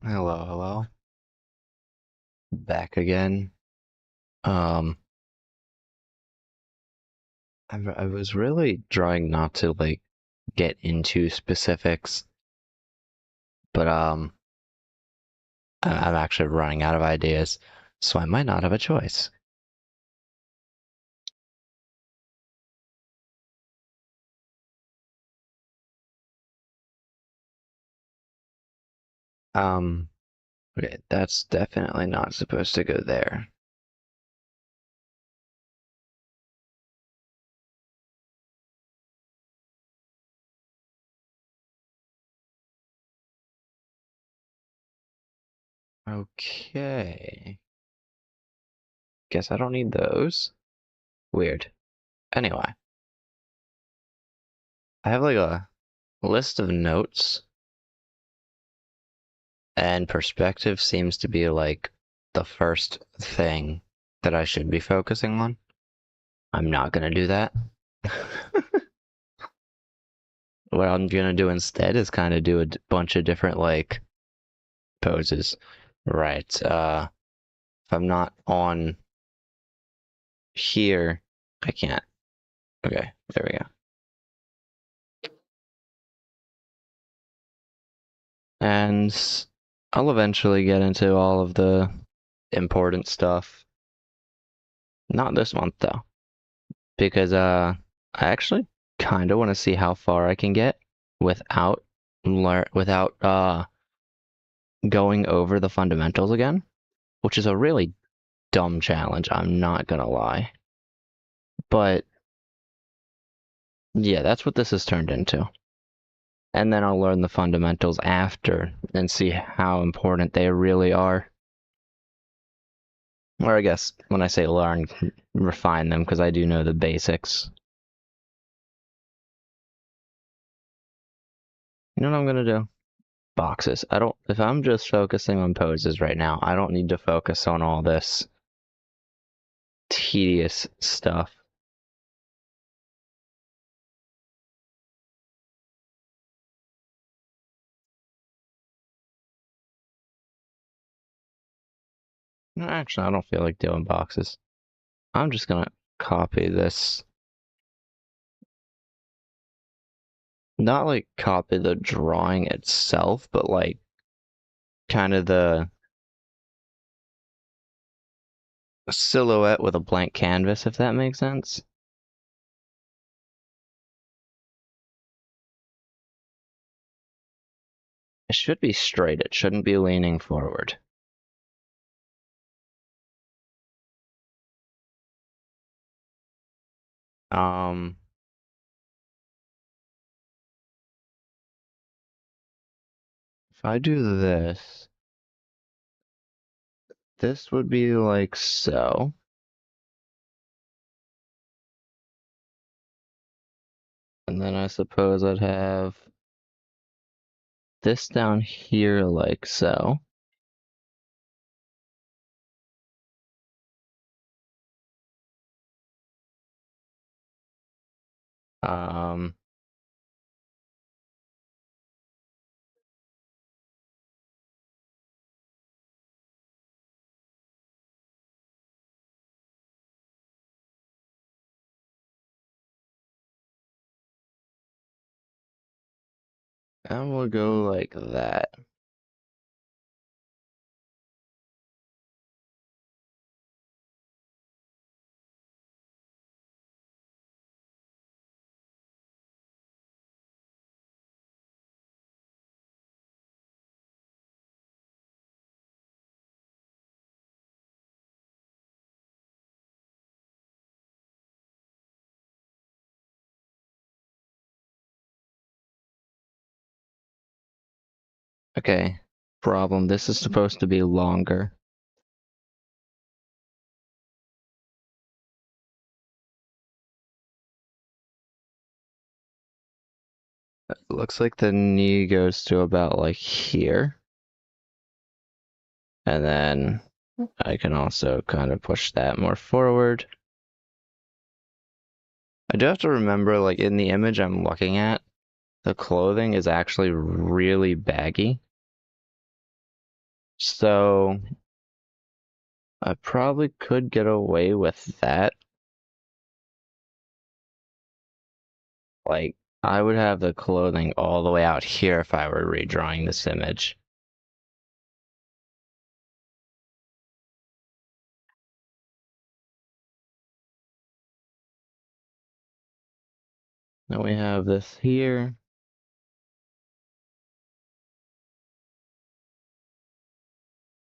Hello, hello. Back again. Um, I was really trying not to get into specifics, but I'm actually running out of ideas, so I might not have a choice. Um, okay, that's definitely not supposed to go there. Okay. Guess I don't need those. Weird. Anyway, I have like a list of notes, and perspective seems to be like the first thing that I should be focusing on. I'm not gonna do that. What I'm gonna do instead is kind of do a bunch of different poses. Right. If I'm not on here, I can't. Okay, there we go. And I'll eventually get into all of the important stuff. Not this month though, because I actually kind of want to see how far I can get without without going over the fundamentals again, which is a really dumb challenge, I'm not gonna lie. But yeah, that's what this has turned into. And then I'll learn the fundamentals after and see how important they really are. Or I guess when I say learn, refine them because I do know the basics. You know what I'm gonna do? Boxes. I don't, if I'm just focusing on poses right now, I don't need to focus on all this tedious stuff. No, actually, I don't feel like doing boxes. I'm just gonna copy this. Not like copy the drawing itself, but like kind of the silhouette with a blank canvas, if that makes sense. It should be straight. It shouldn't be leaning forward. Um, if I do this, this would be like so. And then I suppose I'd have this down here like so. Um, and we'll go like that. Okay, problem. This is supposed to be longer. It looks like the knee goes to about like here. And then I can also kind of push that more forward. I do have to remember, like, in the image I'm looking at, the clothing is actually really baggy. So I probably could get away with that. Like, I would have the clothing all the way out here if I were redrawing this image. Then we have this here.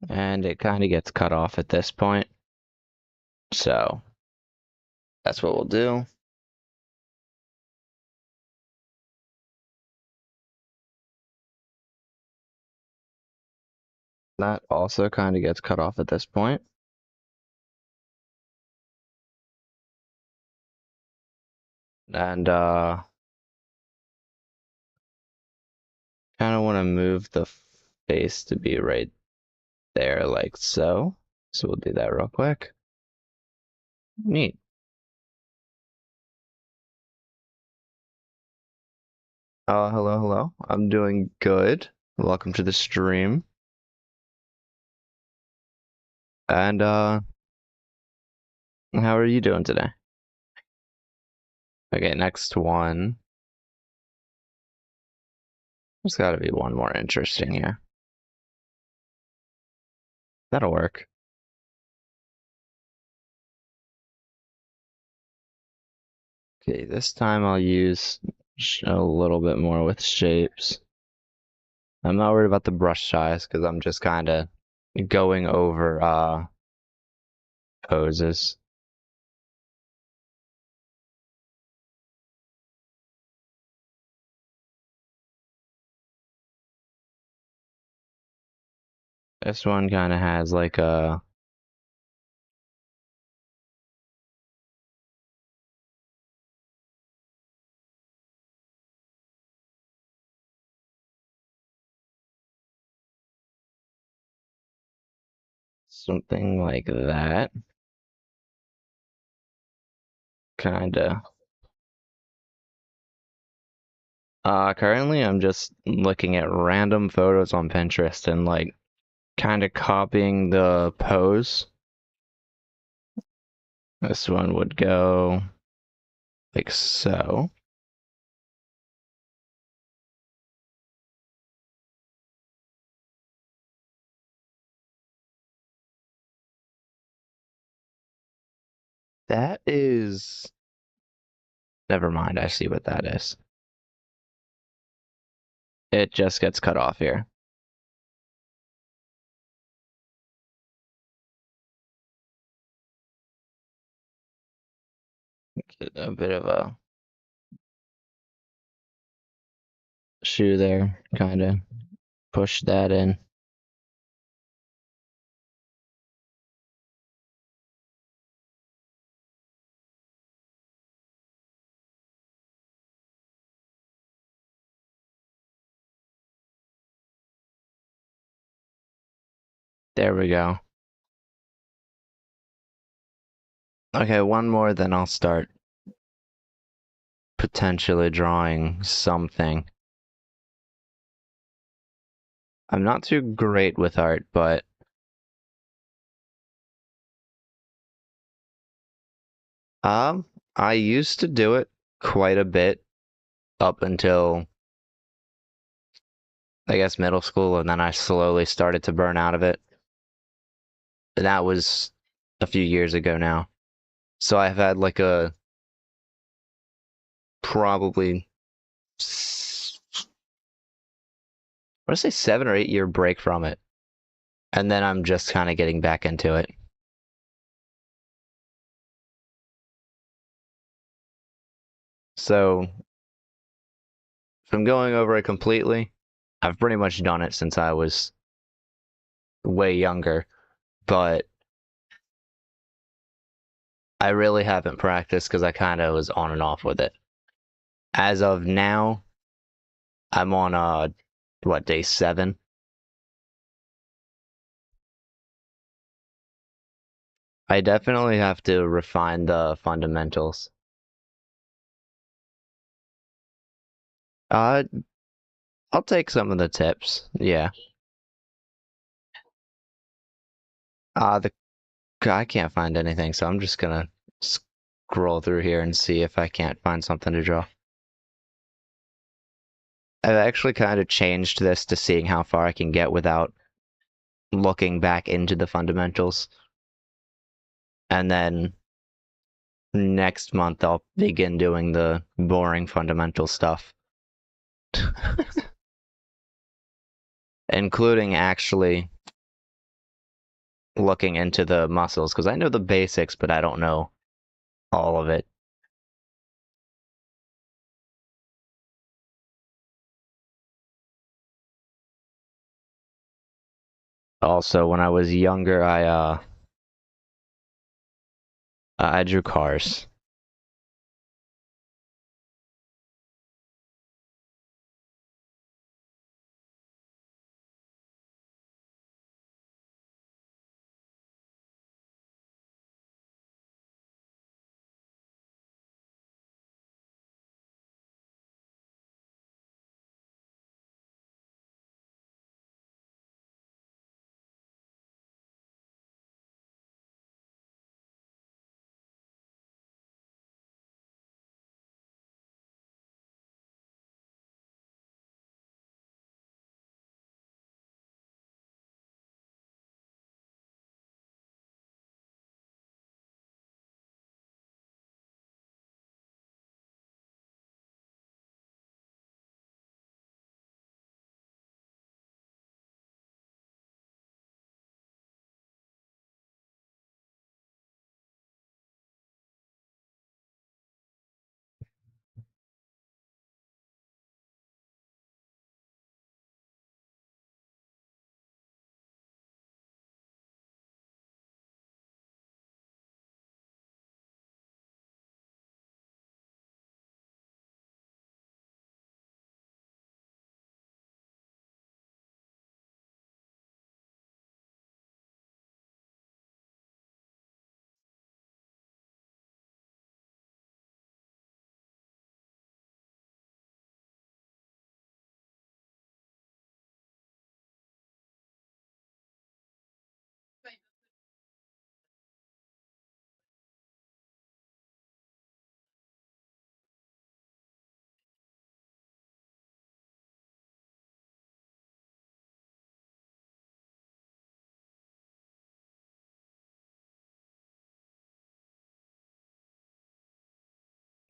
And it kind of gets cut off at this point. So that's what we'll do. That also kind of gets cut off at this point. And kind of want to move the face to be right there like so. So we'll do that real quick. Neat. Hello, hello. I'm doing good. Welcome to the stream. And how are you doing today? Okay, next one. There's got to be one more interesting here. That'll work. Okay, this time I'll use a little bit more with shapes. I'm not worried about the brush size because I'm just kind of going over poses. This one kind of has like a something like that. Kind of. Currently I'm just looking at random photos on Pinterest and like kind of copying the pose. This one would go like so. That is. Never mind, I see what that is. It just gets cut off here. A bit of a shoe there, kind of push that in. There we go. Okay, one more, then I'll start potentially drawing something. I'm not too great with art, but I used to do it quite a bit up until I guess middle school, and then I slowly started to burn out of it. And that was a few years ago now. So I've had like a probably I want to say 7 or 8 year break from it. And then I'm just kind of getting back into it. So if I'm going over it completely, I've pretty much done it since I was way younger, but I really haven't practiced because I kind of was on and off with it. As of now, I'm on what, day 7? I definitely have to refine the fundamentals. Uh, I'll take some of the tips. Yeah. The I can't find anything, so I'm just gonna scroll through here and see if I can't find something to draw. I've actually kind of changed this to seeing how far I can get without looking back into the fundamentals. And then next month I'll begin doing the boring fundamental stuff. Including actually looking into the muscles, because I know the basics, but I don't know all of it. Also, when I was younger, I drew cars.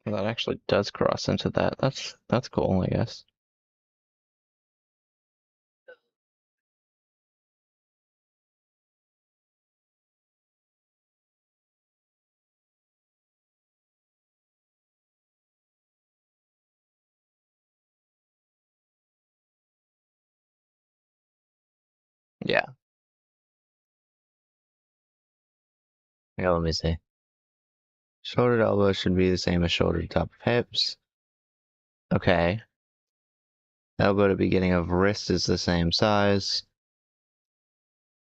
Well, that actually does cross into that. That's cool, I guess. Yeah. Yeah, let me see. Shoulder to elbow should be the same as shoulder to top of hips. Okay. Elbow to beginning of wrist is the same size.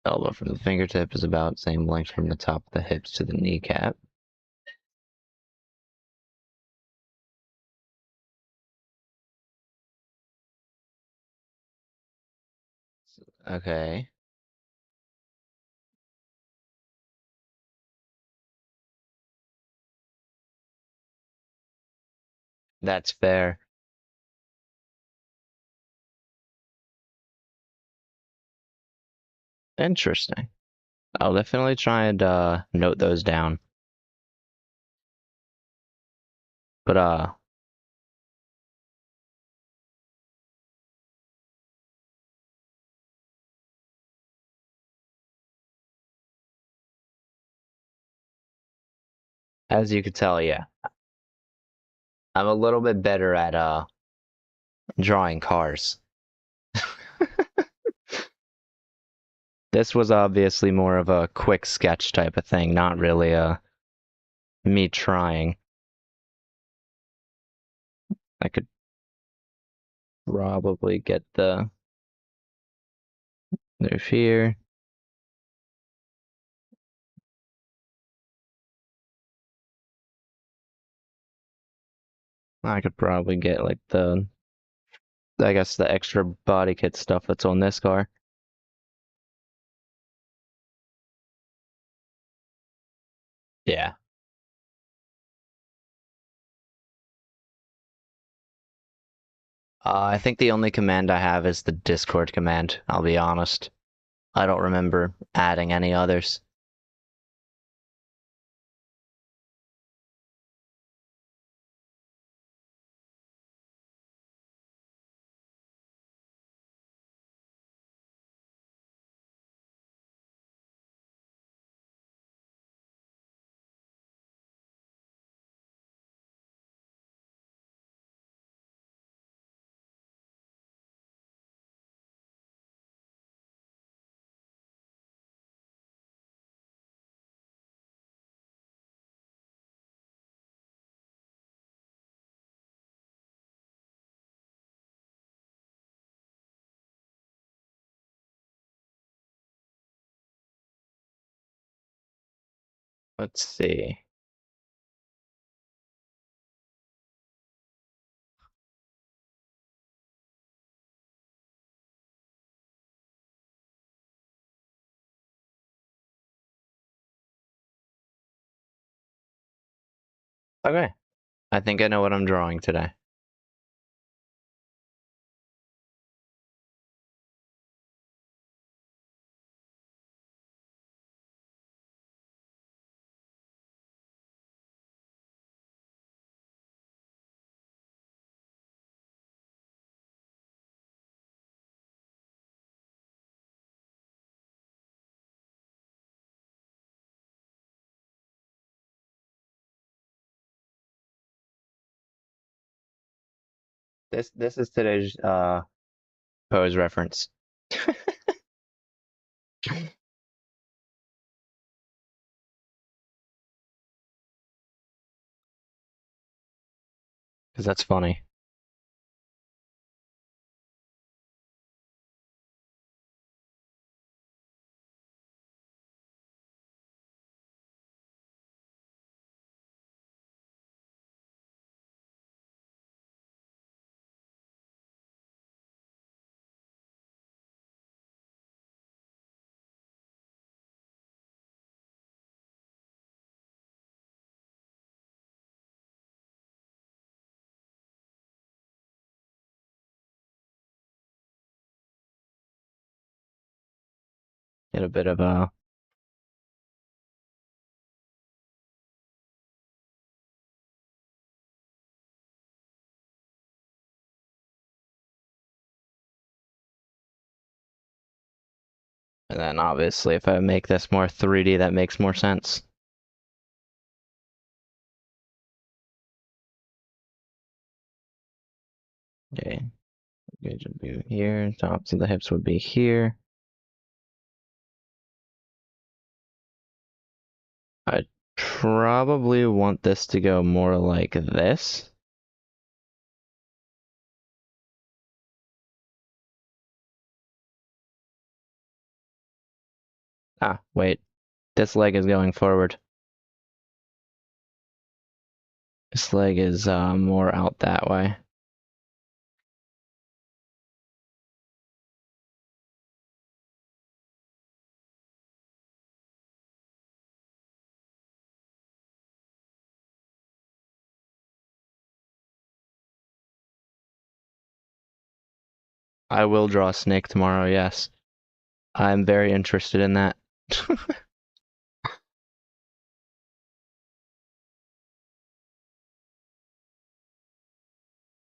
Elbow from the fingertip is about same length from the top of the hips to the kneecap. Okay. That's fair. Interesting. I'll definitely try and note those down. But as you could tell, yeah, I'm a little bit better at drawing cars. This was obviously more of a quick sketch type of thing, not really me trying. I could probably get the move here. I could probably get like I guess the extra body kit stuff that's on this car. Yeah. I think the only command I have is the Discord command, I'll be honest. I don't remember adding any others. Let's see. Okay. I think I know what I'm drawing today. This is today's pose reference. Because that's funny. Get a bit of a and then obviously if I make this more 3D that makes more sense. Okay. Gauge would be here, tops of the hips would be here. I'd probably want this to go more like this. Ah, wait. This leg is going forward. This leg is more out that way. I will draw a snake tomorrow, yes. I'm very interested in that.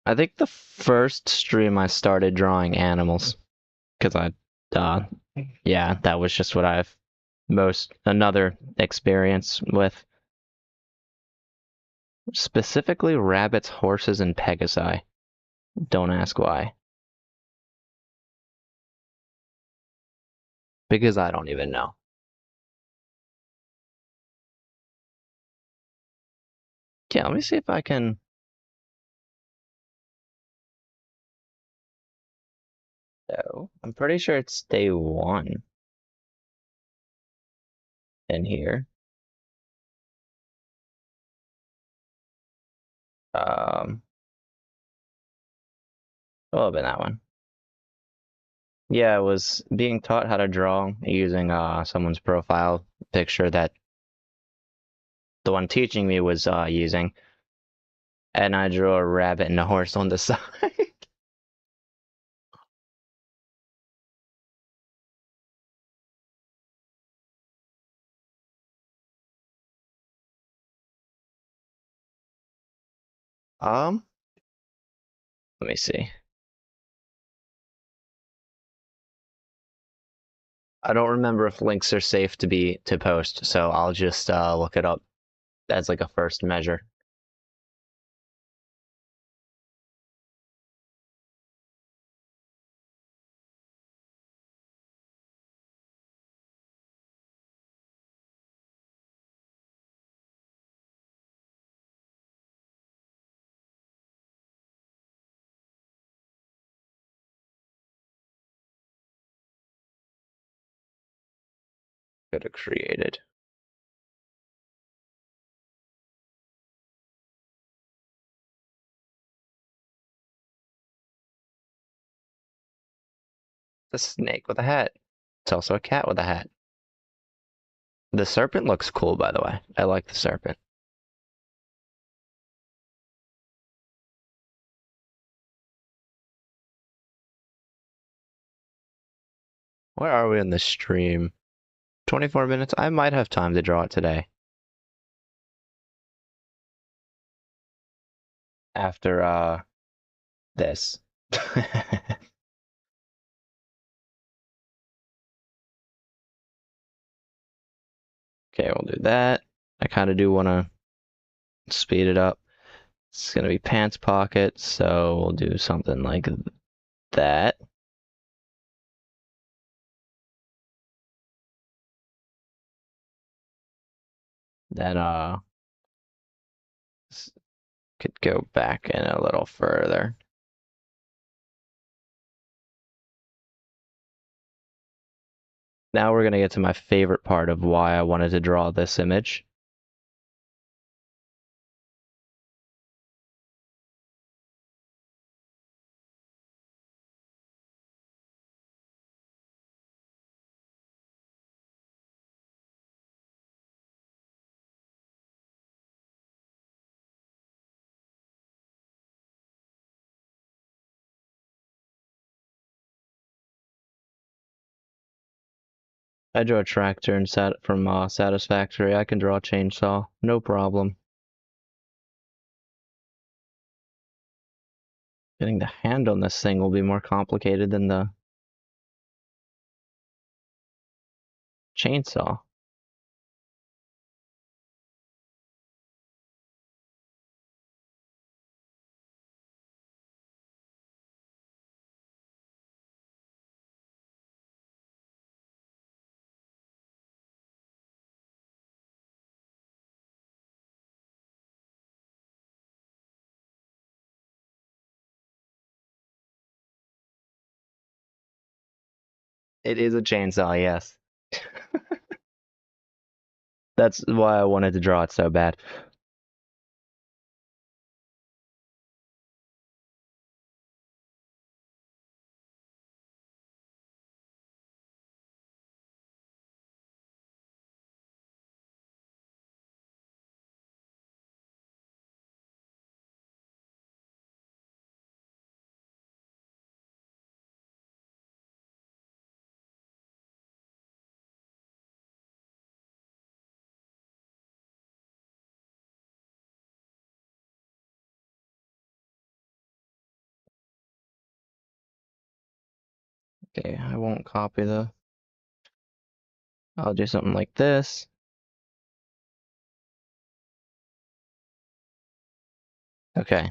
I think the first stream I started drawing animals. Because uh, yeah, that was just what I've another experience with. Specifically rabbits, horses, and pegasi. Don't ask why. Because I don't even know. Yeah, let me see if I can. So, I'm pretty sure it's day 1 in here. Will have been that one. Yeah, I was being taught how to draw using someone's profile picture that the one teaching me was using, and I drew a rabbit and a horse on the side. Um, Let me see. I don't remember if links are safe to post, so I'll just look it up as like a first measure. Could have created. The snake with a hat. It's also a cat with a hat. The serpent looks cool, by the way. I like the serpent. Where are we in the stream? 24 minutes? I might have time to draw it today. After this. Okay, we'll do that. I kind of do want to speed it up. It's going to be pants pocket, so we'll do something like that. Then could go back in a little further. Now we're going to get to my favorite part of why I wanted to draw this image. I drew a tractor and from Satisfactory. I can draw a chainsaw, no problem. Getting the hand on this thing will be more complicated than the chainsaw. It is a chainsaw, yes. That's why I wanted to draw it so bad. Okay, I won't copy the... I'll do something like this. Okay.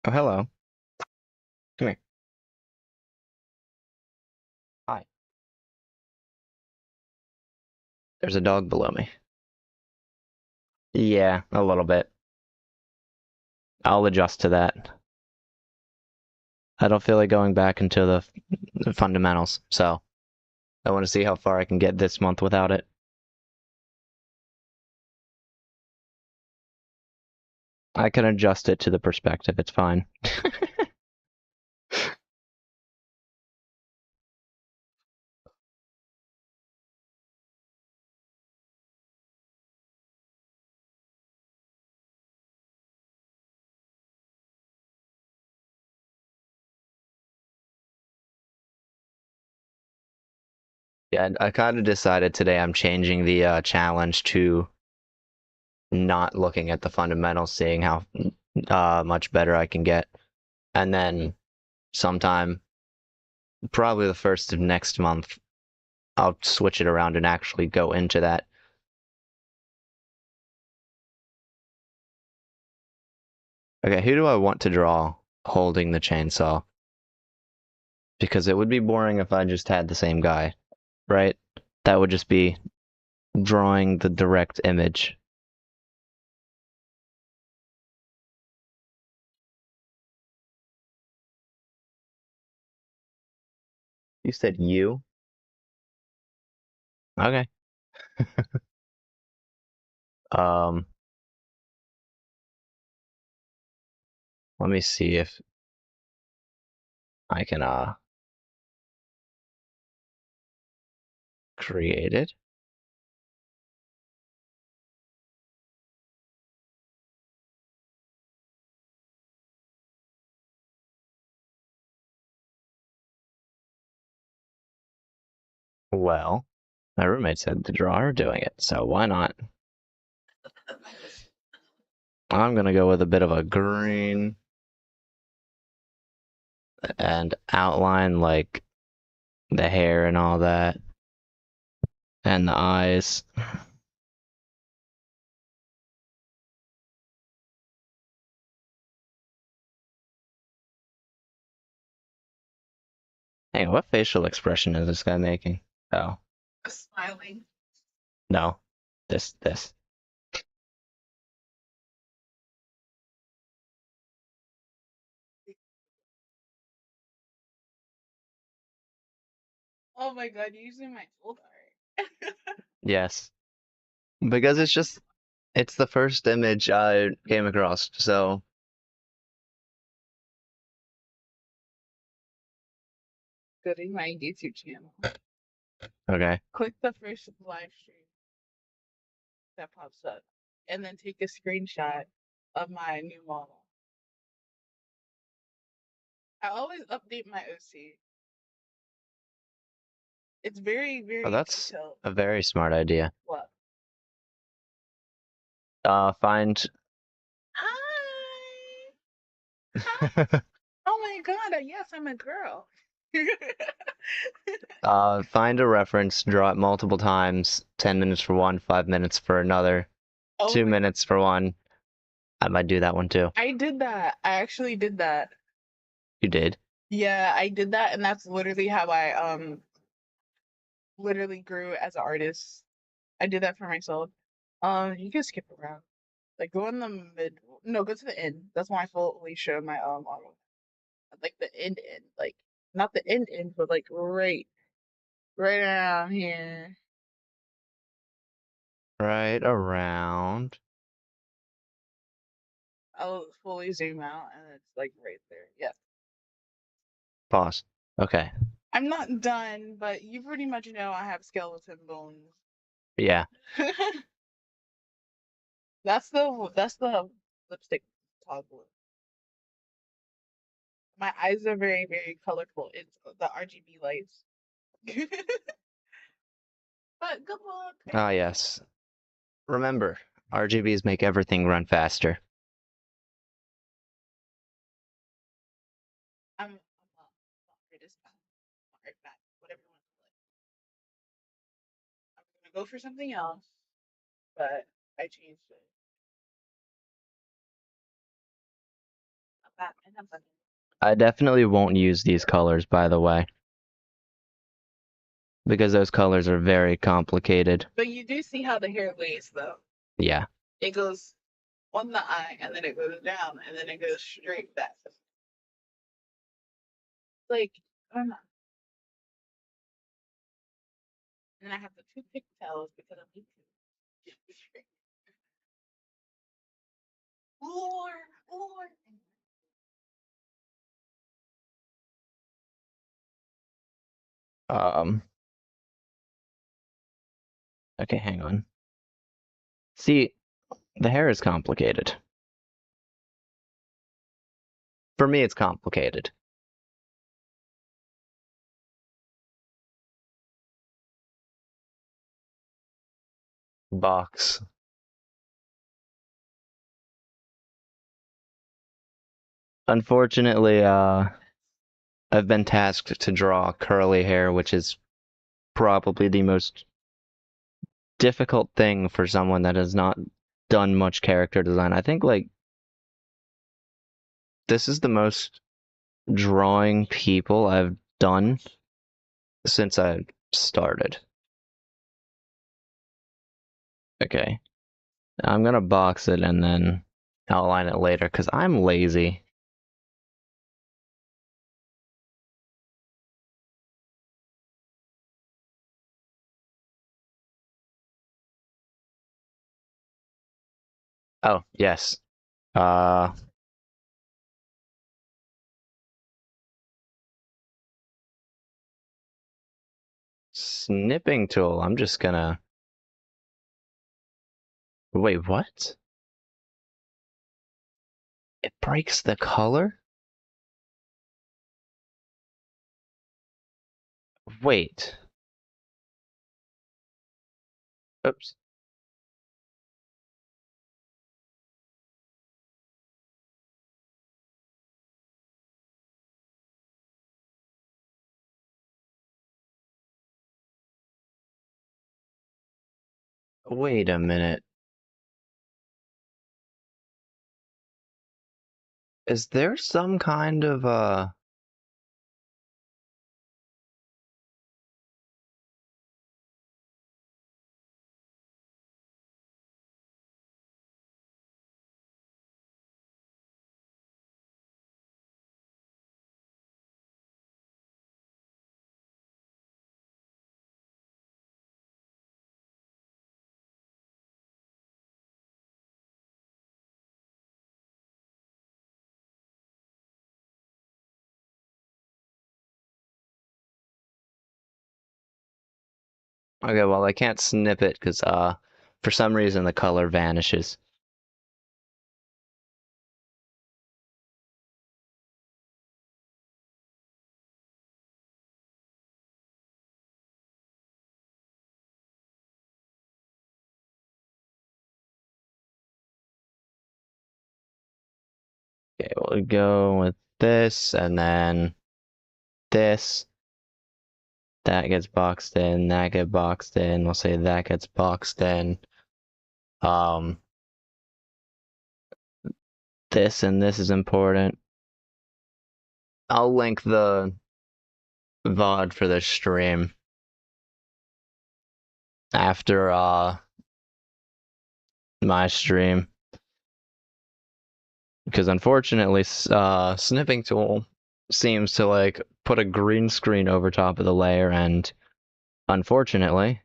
Oh, hello. Come here. Hi. There's a dog below me. Yeah, a little bit. I'll adjust to that. I don't feel like going back into the fundamentals, so I want to see how far I can get this month without it. I can adjust it to the perspective, it's fine. Yeah, I kind of decided today I'm changing the challenge to not looking at the fundamentals, seeing how much better I can get. And then sometime, probably the first of next month, I'll switch it around and actually go into that. Okay, who do I want to draw holding the chainsaw? Because it would be boring if I just had the same guy, right? That would just be drawing the direct image. You said you? Okay. Um, Let me see if I can create it. Well, my roommate said to draw her doing it, so why not? I'm gonna go with a bit of a green and outline like the hair and all that, and the eyes. Hey, what facial expression is this guy making? Oh, Smiling. no. This. Oh my god, you're using my old art. Yes. Because it's the first image I came across, so Go to my YouTube channel. okay. Click the first live stream that pops up, and then take a screenshot of my new model. I always update my OC. It's very, Oh, very that's detailed. a very smart idea. What? Find Hi! Hi! Oh my god, yes, I'm a girl. find a reference, draw it multiple times, 10 minutes for one, 5 minutes for another, Oh two my, minutes for one. I might do that one too. I did that. I actually did that. You did? Yeah, I did that, and that's literally how I literally grew as an artist. I did that for myself. You can skip around. Like go in the mid. No, go to the end. That's when I fully show my model. Like the end, like not the end, but like right around here. Right around. I'll fully zoom out, and it's like right there. Yeah. Pause. Okay. I'm not done, but you pretty much know I have skeleton bones. Yeah. That's the lipstick toggle. My eyes are very, very colorful. It's the RGB lights. But good luck. Ah, yes. Remember, RGBs make everything run faster. I'm for this path, art back, whatever you want to call it. I'm gonna go for something else, but I changed it. I'm Batman. I'm Batman. I definitely won't use these colors, by the way, because those colors are very complicated. But you do see how the hair lays, though. Yeah. It goes on the eye, and then it goes down, and then it goes straight back. Like, I don't know. And I have the two pigtails because I'm into Lord. Um, okay, hang on. See, the hair is complicated. For me, it's complicated. box. Unfortunately, I've been tasked to draw curly hair, which is probably the most difficult thing for someone that has not done much character design. I think like this is the most drawing people I've done since I started. Okay. I'm gonna box it and then outline it later because I'm lazy. Oh, yes. Uh, Snipping tool. I'm just gonna. Wait, what? It breaks the color? Wait. Oops. Wait a minute. Is there some kind of Okay, well I can't snip it because for some reason the color vanishes. Okay, we'll go with this and then this. That gets boxed in, that gets boxed in. We'll say that gets boxed in. Um, this and this is important. I'll link the VOD for this stream after my stream because unfortunately snipping tool seems to like put a green screen over top of the layer and unfortunately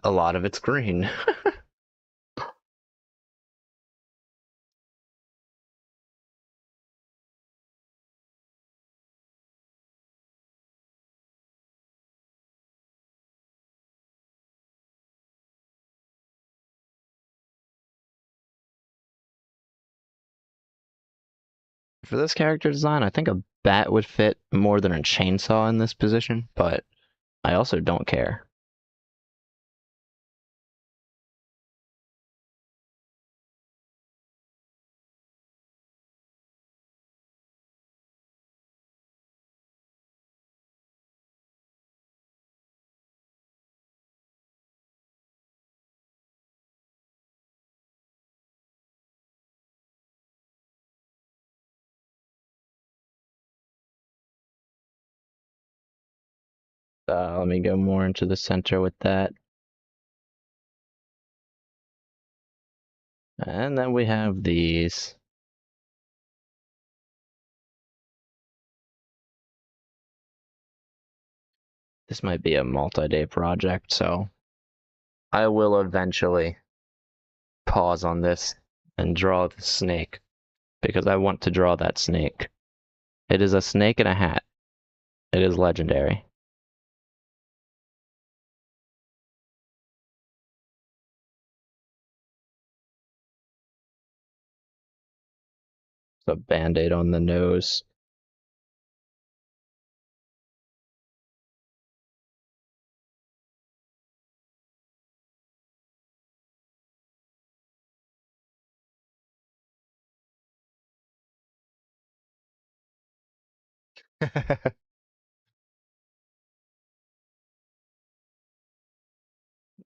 a lot of it's green. For this character design, I think a bat would fit more than a chainsaw in this position, but I also don't care. Let me go more into the center with that. And then we have these. This might be a multi-day project, so I will eventually pause on this and draw the snake because I want to draw that snake. It is a snake in a hat. It is legendary. It's a band-aid on the nose.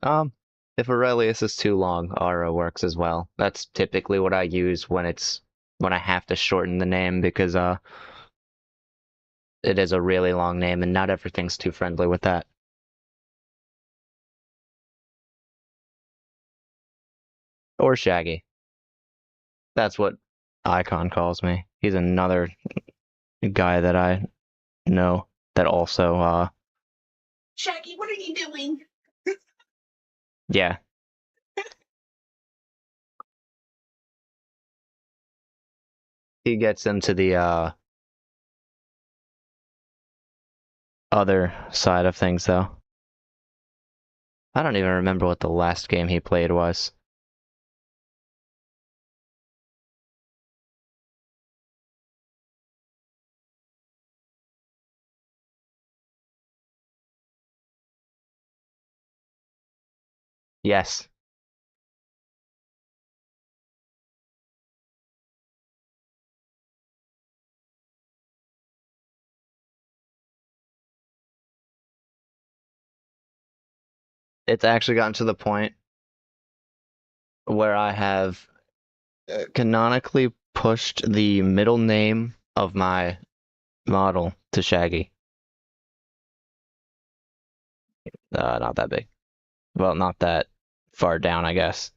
Um, if Aurelius is too long, Aura works as well. That's typically what I use when I have to shorten the name because it is a really long name and not everything's too friendly with that. Or Shaggy. That's what Icon calls me. He's another guy that I know that also Shaggy, what are you doing? yeah. He gets into the other side of things though. I don't even remember what the last game he played was. Yes. It's actually gotten to the point where I have canonically pushed the middle name of my model to Shaggy. Not that big. Well, not that far down, I guess.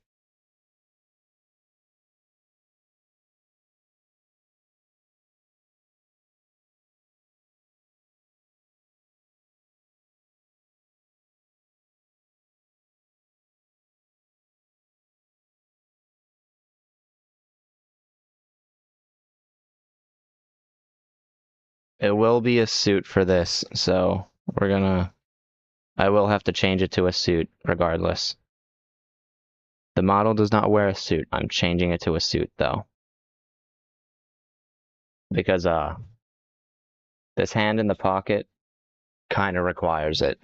It will be a suit for this, so I will have to change it to a suit regardless. The model does not wear a suit. I'm changing it to a suit though. Because this hand in the pocket kind of requires it.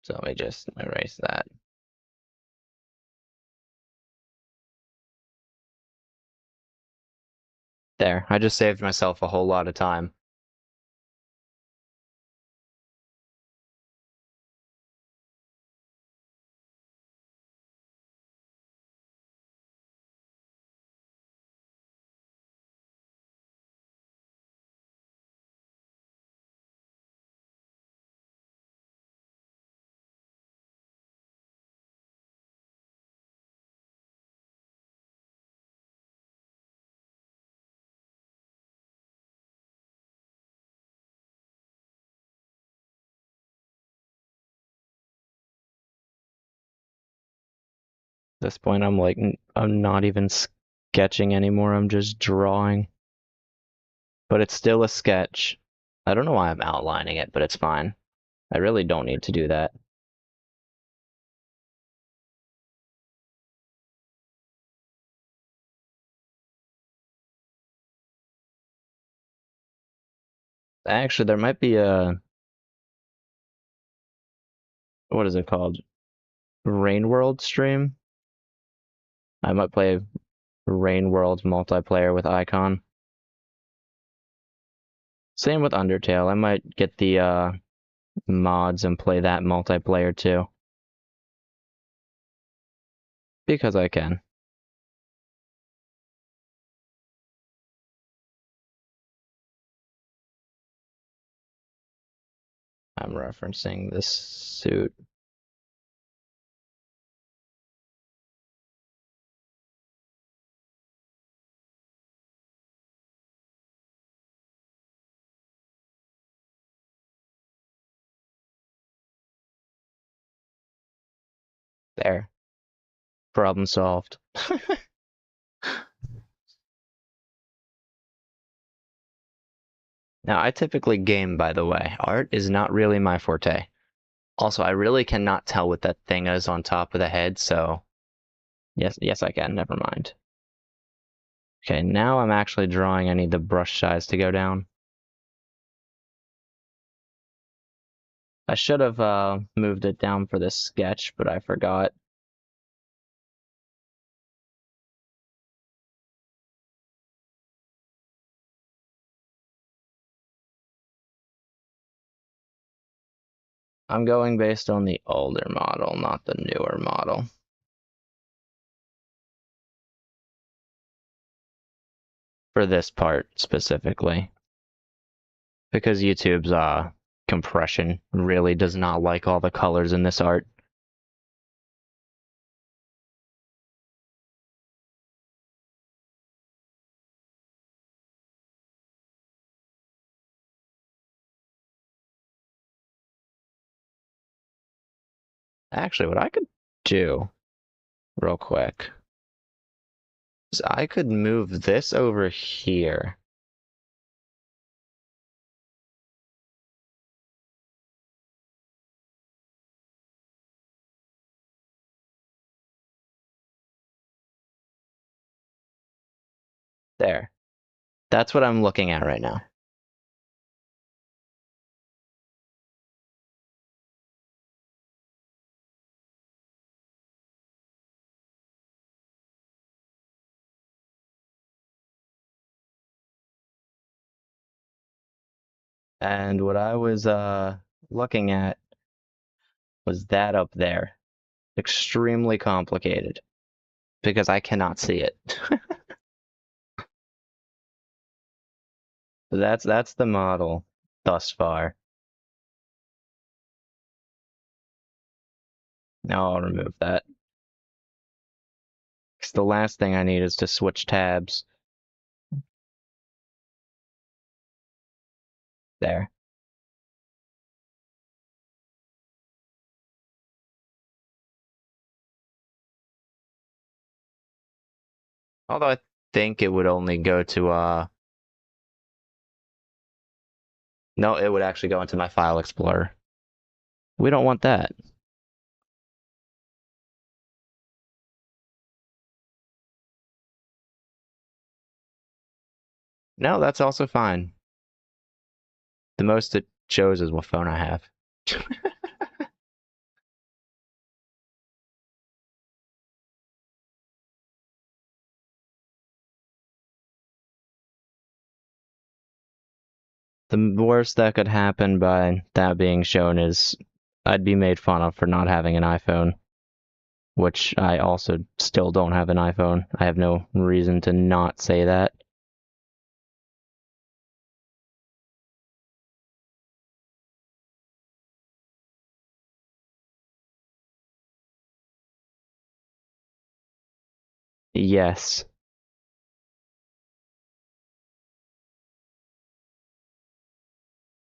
So let me just erase that. There, I just saved myself a whole lot of time. At this point, I'm not even sketching anymore. I'm just drawing. But it's still a sketch. I don't know why I'm outlining it, but it's fine. I really don't need to do that. Actually, there might be a, what is it called? Rain World stream. I might play Rain World multiplayer with Icon. Same with Undertale. I might get the mods and play that multiplayer too. Because I can. I'm referencing this suit. There. Problem solved. Now, I typically game, by the way. Art is not really my forte. Also, I really cannot tell what that thing is on top of the head, so yes, I can. Never mind. Okay, now I'm actually drawing. I need the brush size to go down. I should have moved it down for this sketch, but I forgot. I'm going based on the older model, not the newer model. For this part specifically. Because YouTube's compression really does not like all the colors in this art. Actually, what I could do real quick is I could move this over here. There. That's what I'm looking at right now. And what I was looking at was that up there. Extremely complicated because I cannot see it. That's the model thus far. Now I'll remove that. Because the last thing I need is to switch tabs. There. Although I think it would only go to no, it would actually go into my file explorer. We don't want that. No, that's also fine. The most it shows is what phone I have. The worst that could happen by that being shown is I'd be made fun of for not having an iPhone, which I also still don't have an iPhone. I have no reason to not say that. Yes.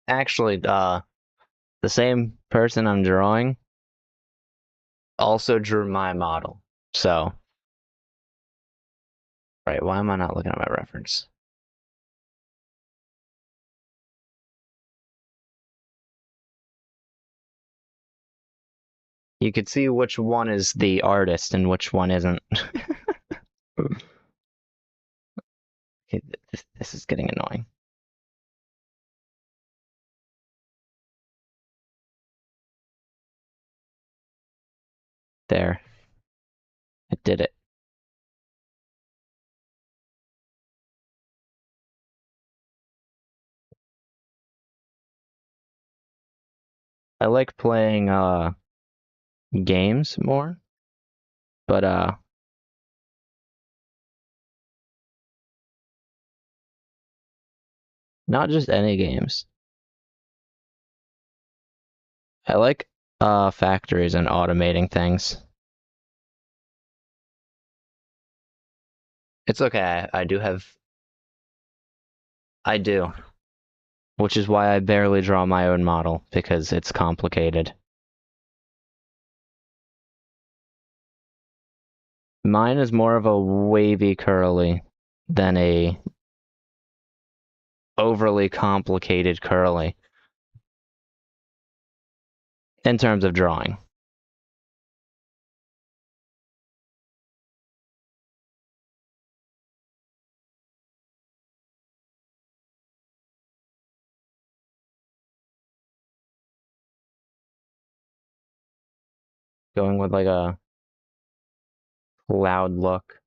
Actually, the same person I'm drawing also drew my model. So, right, why am I not looking at my reference? You could see which one is the artist and which one isn't. Okay, this is getting annoying. There. I did it. I like playing games more, but not just any games. I like factories and automating things. It's okay. I do, which is why I barely draw my own model because it's complicated. Mine is more of a wavy curly than a overly complicated curly in terms of drawing. Going with like a loud look.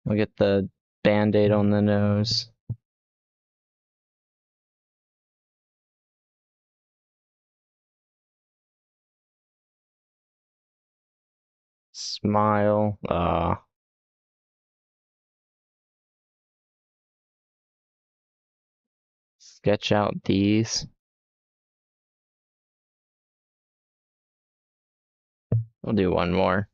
We'll get the band-aid on the nose. Smile. Sketch out these. We'll do one more.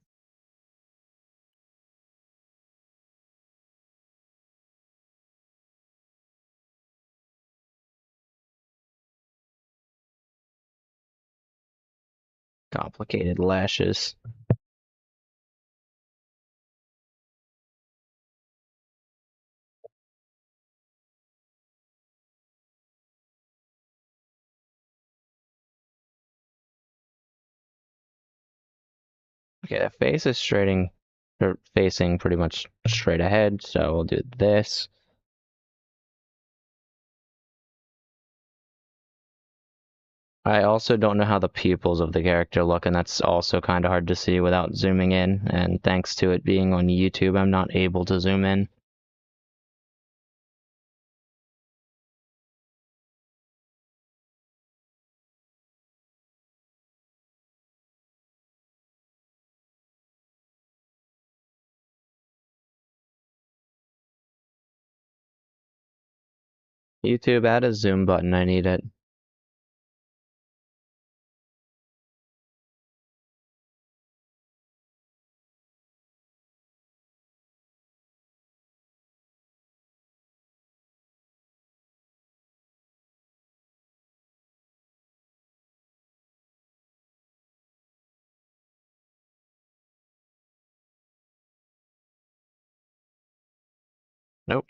Complicated lashes. Okay, the face is facing pretty much straight ahead, so we'll do this. I also don't know how the pupils of the character look, and that's also kind of hard to see without zooming in, and thanks to it being on YouTube, I'm not able to zoom in. YouTube, add a zoom button, I need it. Nope.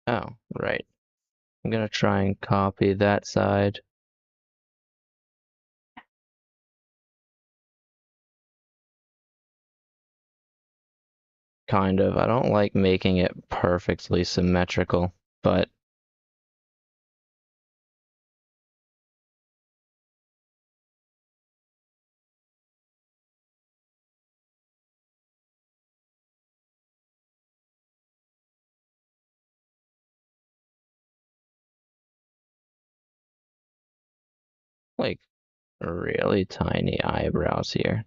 Oh, right. I'm gonna try and copy that side. Kind of. I don't like making it perfectly symmetrical, but like really tiny eyebrows here.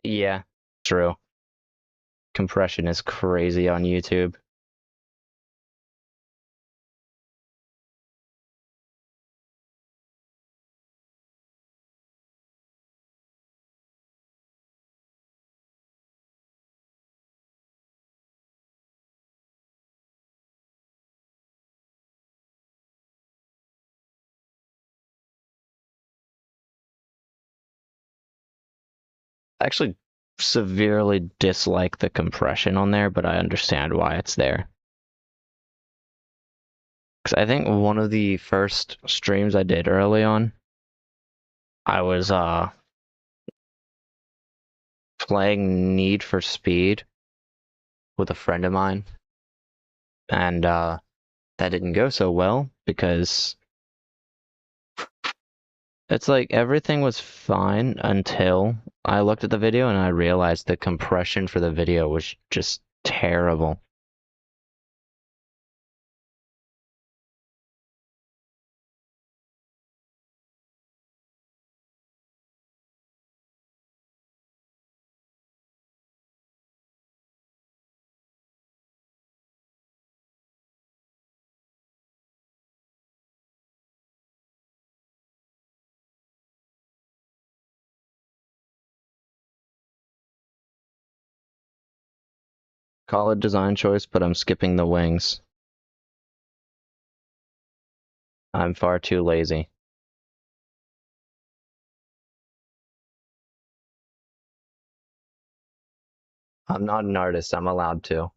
Yeah, true. Compression is crazy on YouTube. I actually severely dislike the compression on there, but I understand why it's there. Because I think one of the first streams I did early on, I was playing Need for Speed with a friend of mine, and that didn't go so well because it's like everything was fine until I looked at the video and I realized the compression for the video was just terrible. Call it design choice, but I'm skipping the wings. I'm far too lazy. I'm not an artist. I'm allowed to.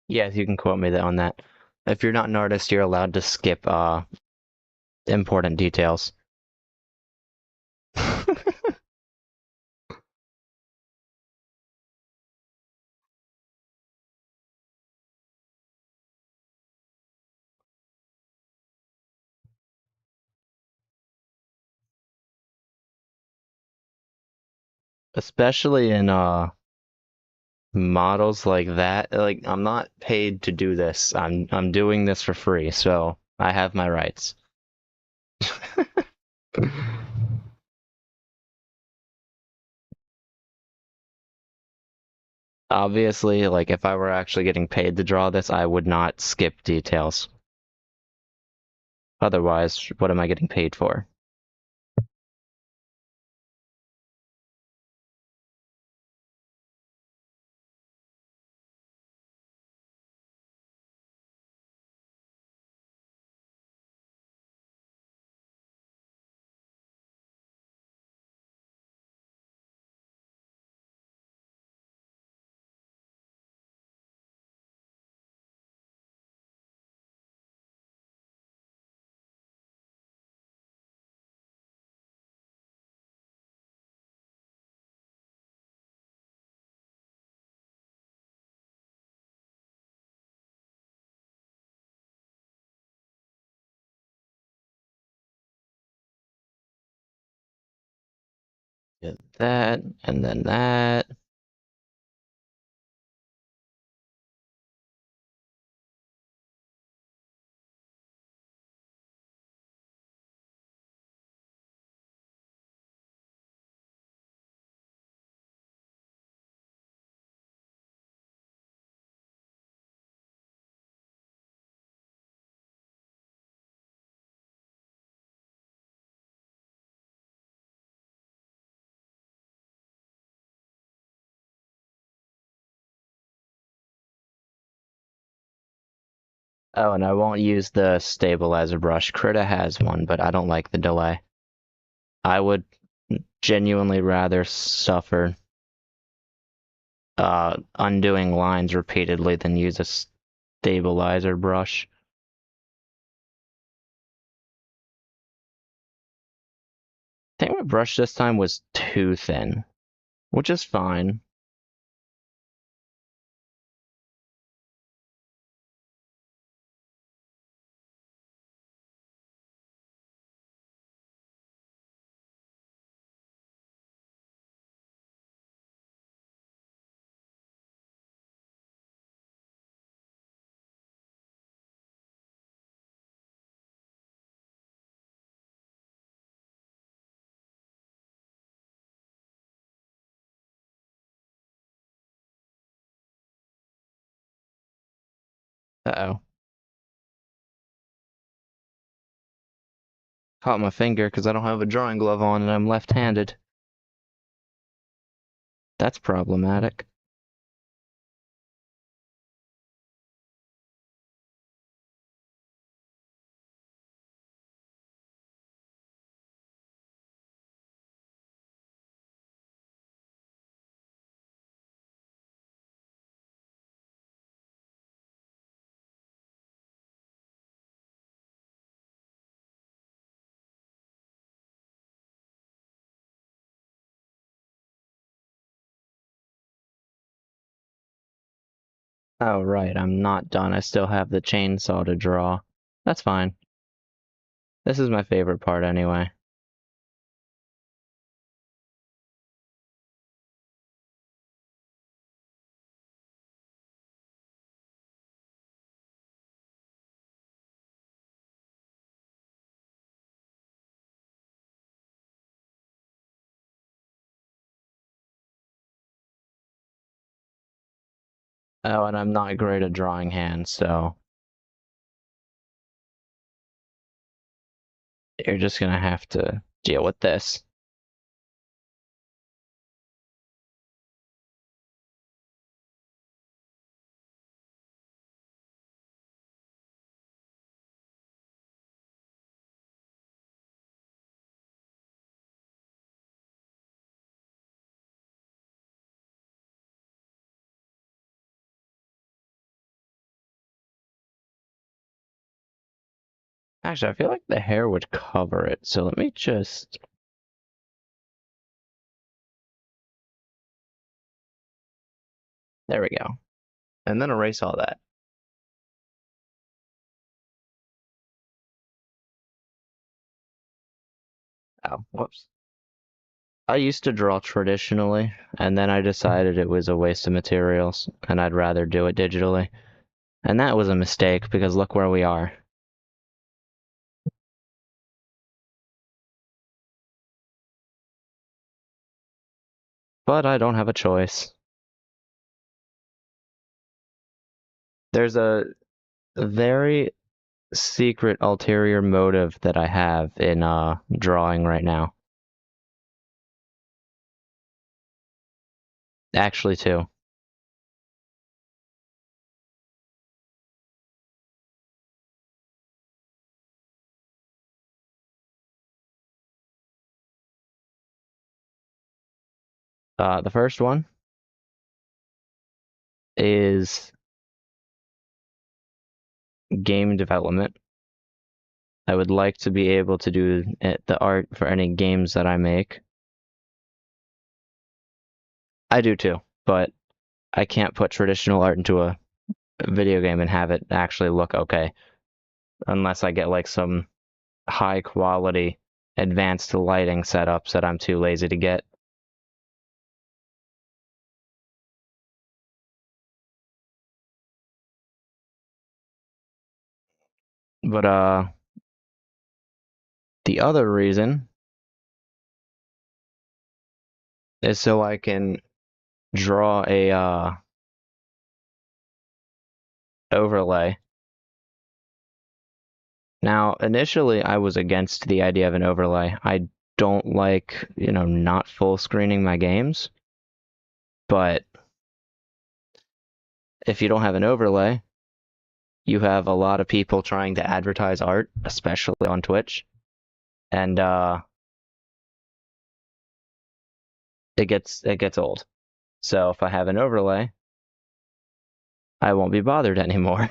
Yes, you can quote me on that. If you're not an artist, you're allowed to skip important details. Especially in models like that. Like I'm not paid to do this. I'm doing this for free, so I have my rights. Obviously, like if I were actually getting paid to draw this, I would not skip details. Otherwise, what am I getting paid for? Get that, and then that. Oh, and I won't use the stabilizer brush. Krita has one, but I don't like the delay. I would genuinely rather suffer undoing lines repeatedly than use a stabilizer brush. I think my brush this time was too thin, which is fine. Uh-oh. Caught my finger because I don't have a drawing glove on and I'm left-handed. That's problematic. Oh, right, I'm not done. I still have the chainsaw to draw. That's fine. This is my favorite part anyway. Oh, and I'm not great at drawing hands, so you're just gonna have to deal with this. Actually, I feel like the hair would cover it, so let me just... There we go. And then erase all that. Oh, whoops. I used to draw traditionally, and then I decided it was a waste of materials, and I'd rather do it digitally. And that was a mistake, because look where we are. But I don't have a choice. There's a very secret ulterior motive that I have in drawing right now. Actually, two. The first one is game development. I would like to be able to do the art for any games that I make. I do too, but I can't put traditional art into a video game and have it actually look okay unless I get like some high quality advanced lighting setups that I'm too lazy to get. But the other reason is so I can draw a overlay. Now, initially I was against the idea of an overlay. I don't like, not full screening my games, but if you don't have an overlay, you have a lot of people trying to advertise art, especially on Twitch, and it gets old. So if I have an overlay, I won't be bothered anymore.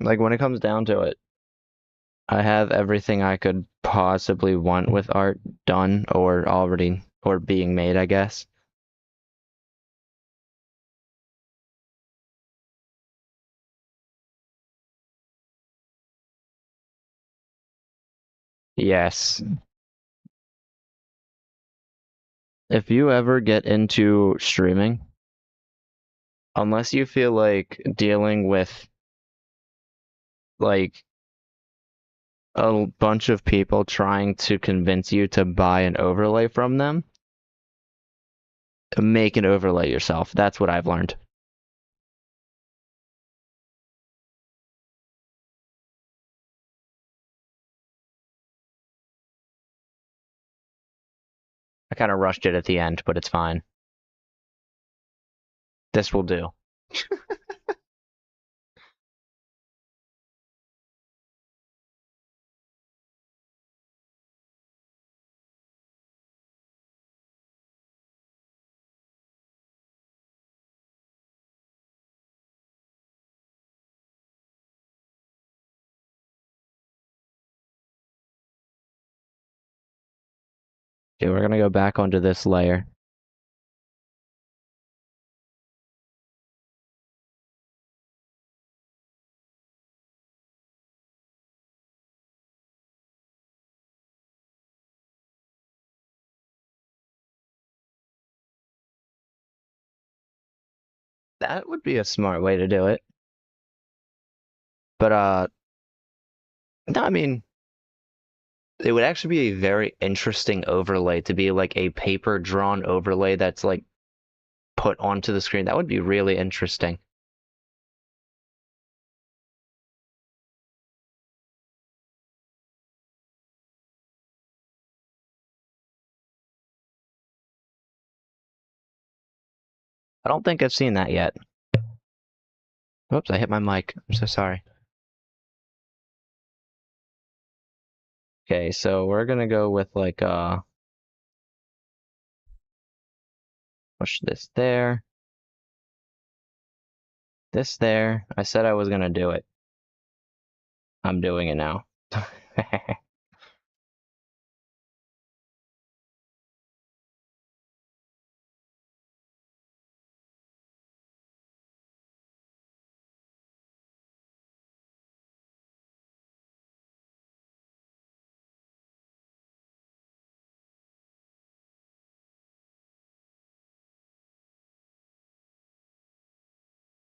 Like when it comes down to it, I have everything I could possibly want with art done or already or being made, I guess. Yes. If you ever get into streaming, unless you feel like dealing with like a bunch of people trying to convince you to buy an overlay from them, make an overlay yourself. That's what I've learned. I kind of rushed it at the end, but it's fine. This will do. Okay, we're gonna go back onto this layer. That would be a smart way to do it. But no, I mean, it would actually be a very interesting overlay to be like a paper drawn overlay that's like put onto the screen. That would be really interesting. I don't think I've seen that yet. Whoops, I hit my mic. I'm so sorry. Okay, so we're gonna go with like push this there, this there. I said I was gonna do it. I'm doing it now.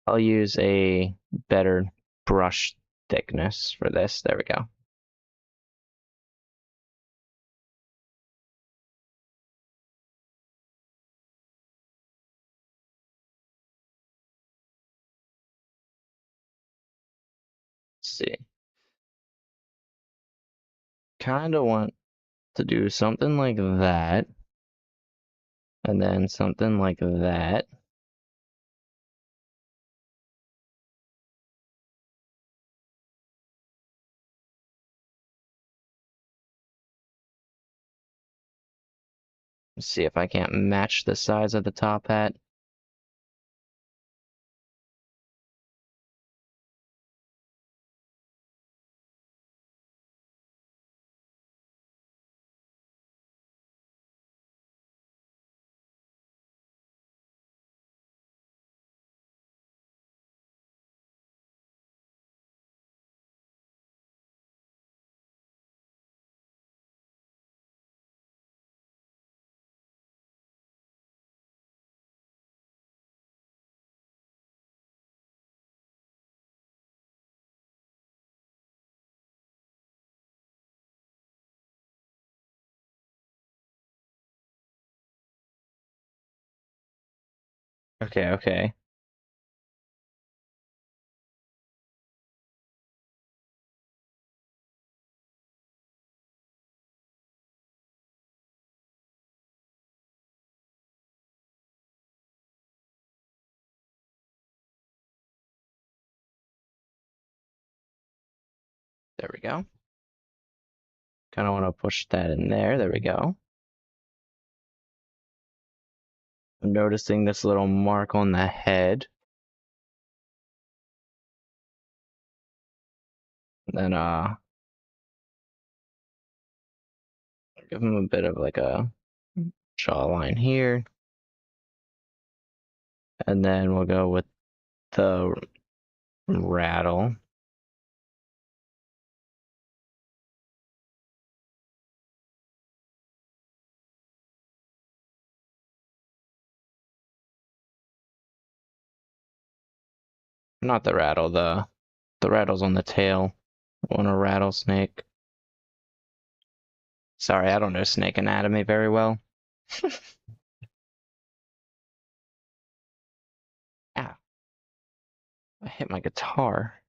I'll use a better brush thickness for this. There we go. Let's see. Kind of want to do something like that, and then something like that. Let's see if I can't match the size of the top hat. Okay, okay. There we go. Kind of want to push that in there. There we go. I'm noticing this little mark on the head. And then give him a bit of like a jawline here. And then we'll go with the rattle. Not the rattle, the rattle's on the tail. I want a rattlesnake. Sorry, I don't know snake anatomy very well. Ah, I hit my guitar.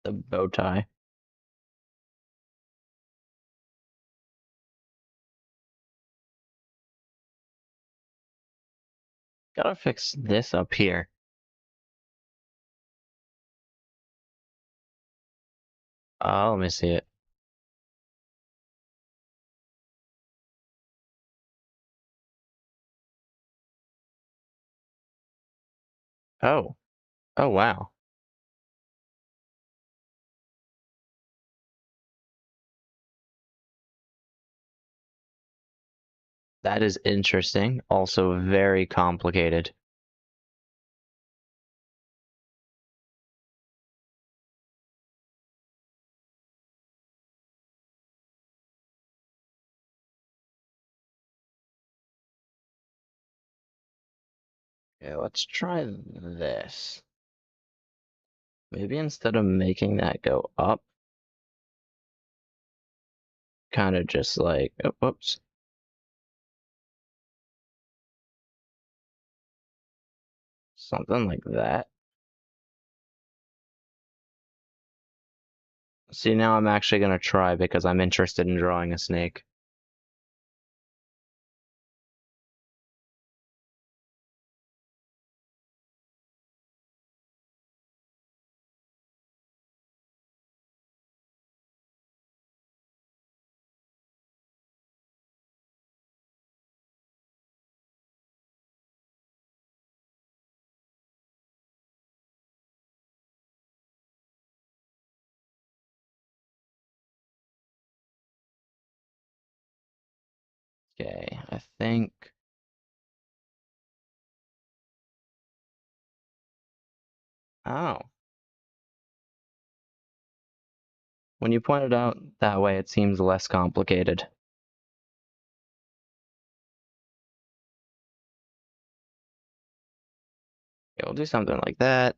The bow tie. Gotta fix this up here. Oh, let me see it. Oh. Oh, wow. That is interesting. Also very complicated. Okay, let's try this. Maybe instead of making that go up, kind of just like, oh, whoops, something like that. See, now I'm actually going to try because I'm interested in drawing a snake. Okay, I think. Oh, when you point it out that way, it seems less complicated. Okay, we'll do something like that.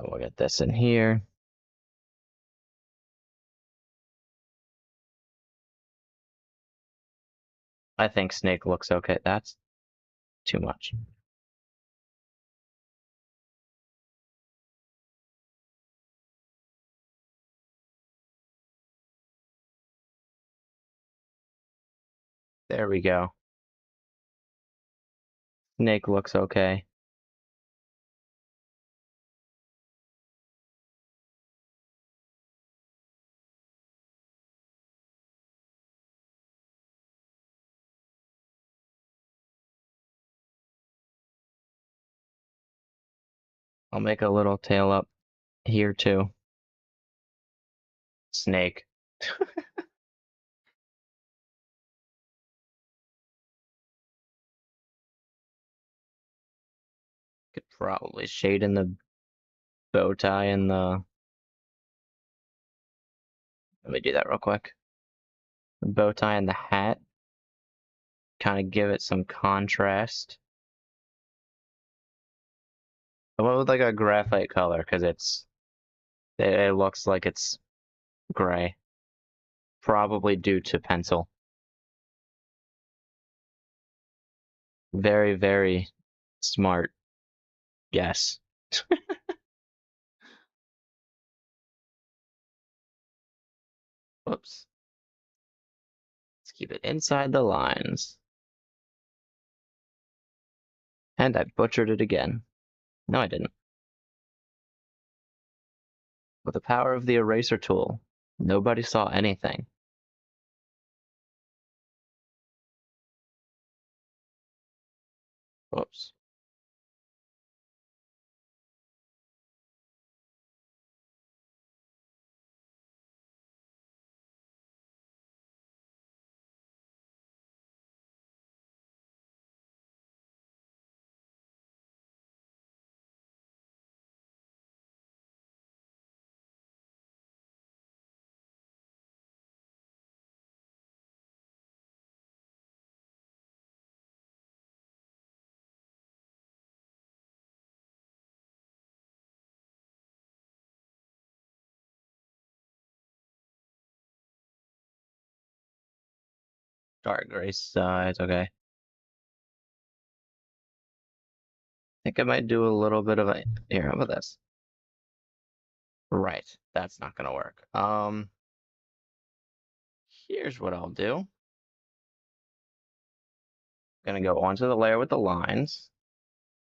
And we'll get this in here. I think snake looks okay. That's too much. There we go. Snake looks okay. I'll make a little tail up here too. Snake. Could probably shade in the bow tie and the. Let me do that real quick. The bow tie and the hat. Kind of give it some contrast. I went with like a graphite color because it looks like it's gray. Probably due to pencil. Very, very smart. Yes. Whoops. Let's keep it inside the lines. And I butchered it again. No, I didn't. With the power of the eraser tool, nobody saw anything. Whoops. Dark gray sides, okay. think I might do a little bit of a, here, how about this? Right, that's not gonna work. Here's what I'll do. Gonna go onto the layer with the lines,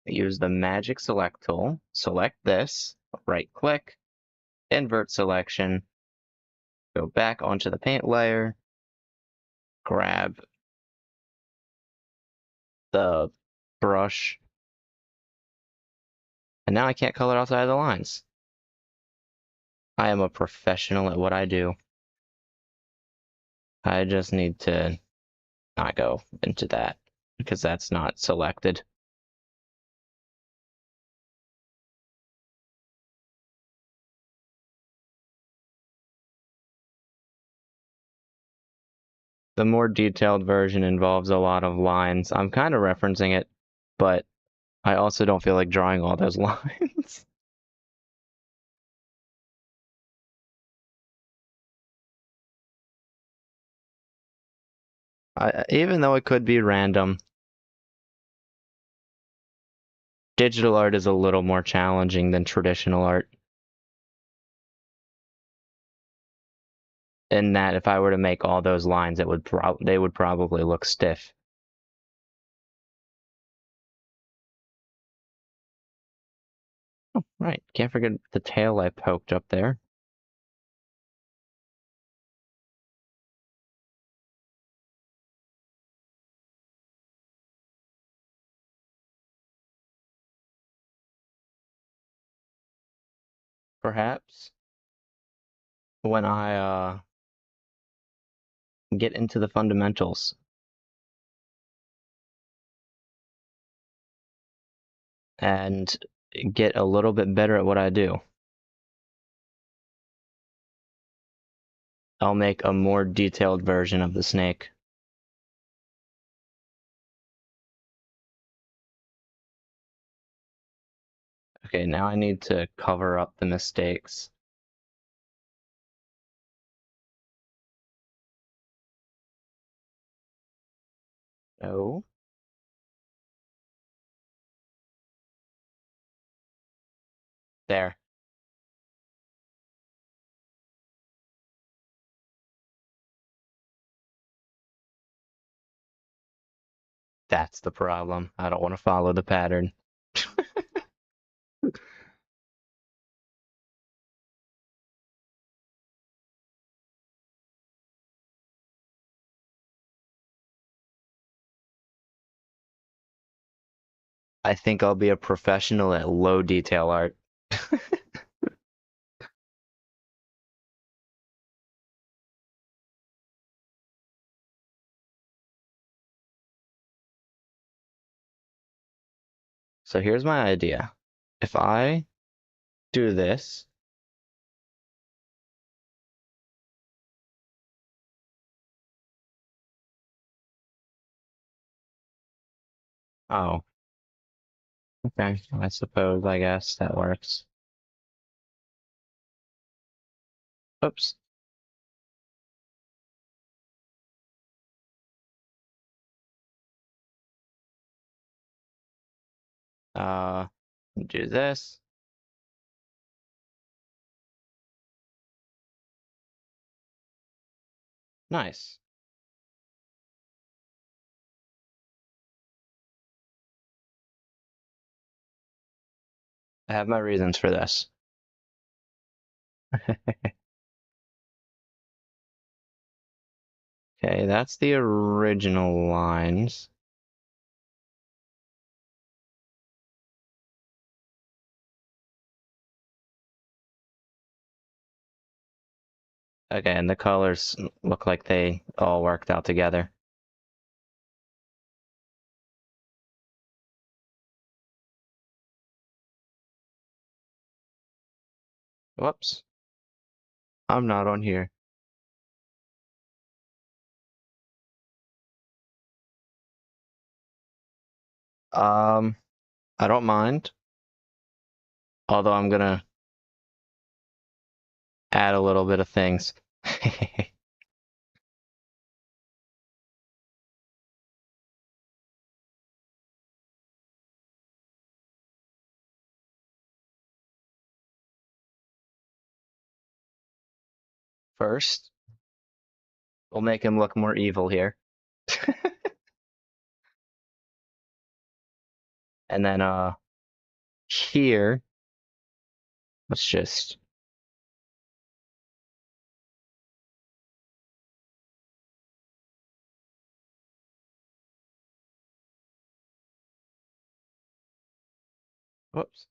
use the magic select tool, select this, right click, invert selection, go back onto the paint layer, grab the brush, and now I can't color outside of the lines. I am a professional at what I do. I just need to not go into that because that's not selected. The more detailed version involves a lot of lines. I'm kind of referencing it, but I also don't feel like drawing all those lines. Even though it could be random, digital art is a little more challenging than traditional art. In that if I were to make all those lines, they would probably look stiff. Oh, right. Can't forget the tail I poked up there. Perhaps when I get into the fundamentals and get a little bit better at what I do, I'll make a more detailed version of the snake. Okay, now I need to cover up the mistakes. Oh, there. That's the problem. I don't want to follow the pattern. I think I'll be a professional at low detail art. So here's my idea. If I do this, oh, okay, I guess that works. Oops. Uh, do this. Nice. I have my reasons for this. Okay, that's the original lines. Okay, and the colors look like they all worked out together. Whoops. I'm not on here. Um, I don't mind. Although I'm gonna add a little bit of things. First, we'll make him look more evil here. And then here, let's just whoops.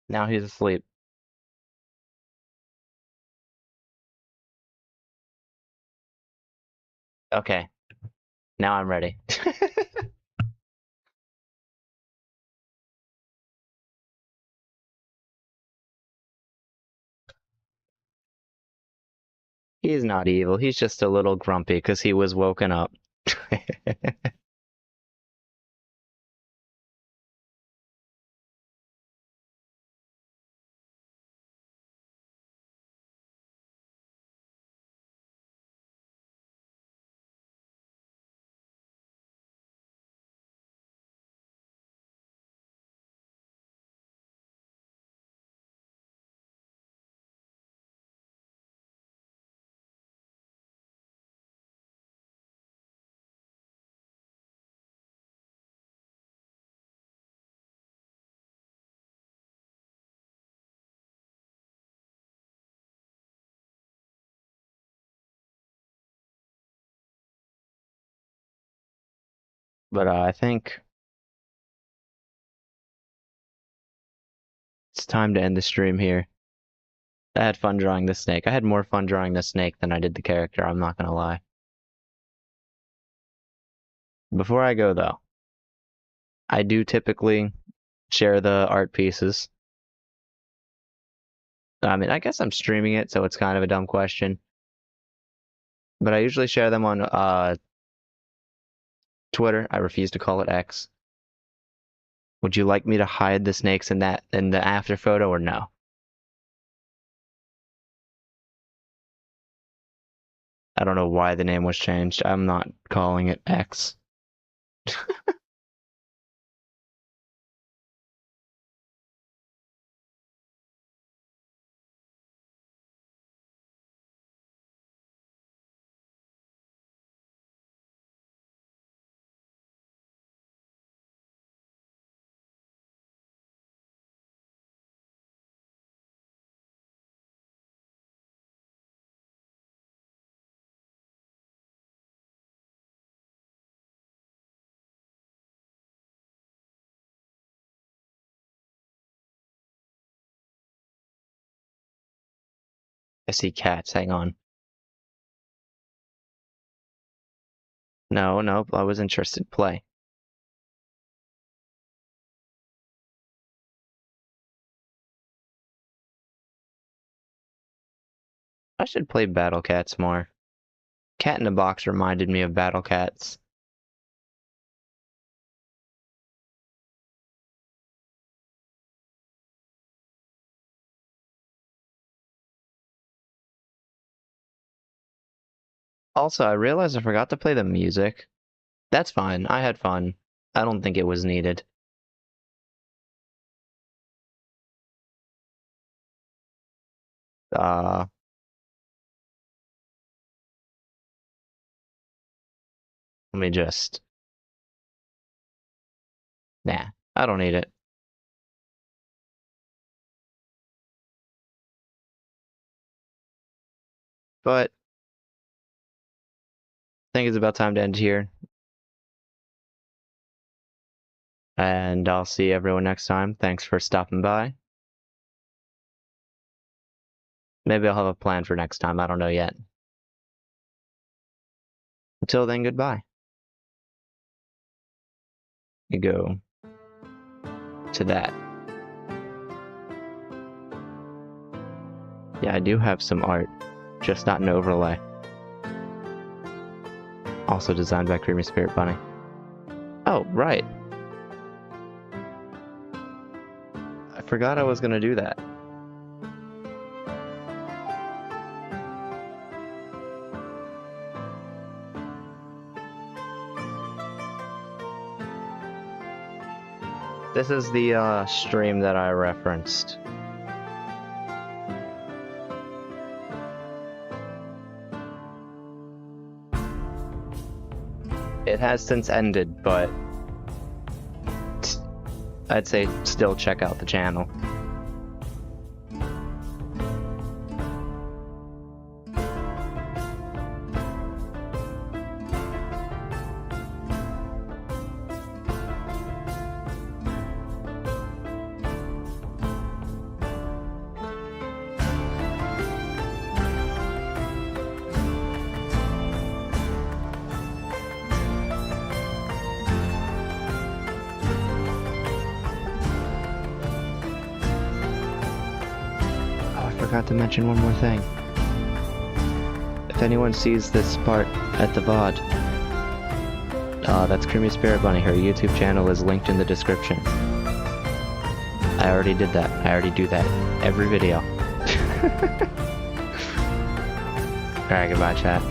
Now he's asleep. Okay, now I'm ready. He's not evil. He's just a little grumpy because he was woken up. But I think it's time to end the stream here. I had fun drawing this snake. I had more fun drawing the snake than I did the character, I'm not gonna lie. Before I go though, I do typically share the art pieces. I mean, I guess I'm streaming it, so it's kind of a dumb question. But I usually share them on Twitter. I refuse to call it X. Would you like me to hide the snakes in the after photo or no? I don't know why the name was changed. I'm not calling it X. I see cats. Hang on. No, no, I was interested. Play. I should play Battle Cats more. Cat in the Box reminded me of Battle Cats. Also, I realized I forgot to play the music. That's fine. I had fun. I don't think it was needed. Uh, Let me just. Nah, I don't need it. But I think it's about time to end here. And I'll see everyone next time. Thanks for stopping by. Maybe I'll have a plan for next time. I don't know yet. Until then, goodbye. You go to that. Yeah, I do have some art, just not an overlay. Also designed by Kreamy Spirit Bunny. Oh, right. I forgot I was gonna do that. This is the stream that I referenced. It has since ended, but I'd say still check out the channel. Forgot to mention one more thing. If anyone sees this part at the VOD, that's Kreamy Spirit Bunny. Her YouTube channel is linked in the description. I already did that. I already do that every video. Alright, goodbye, chat.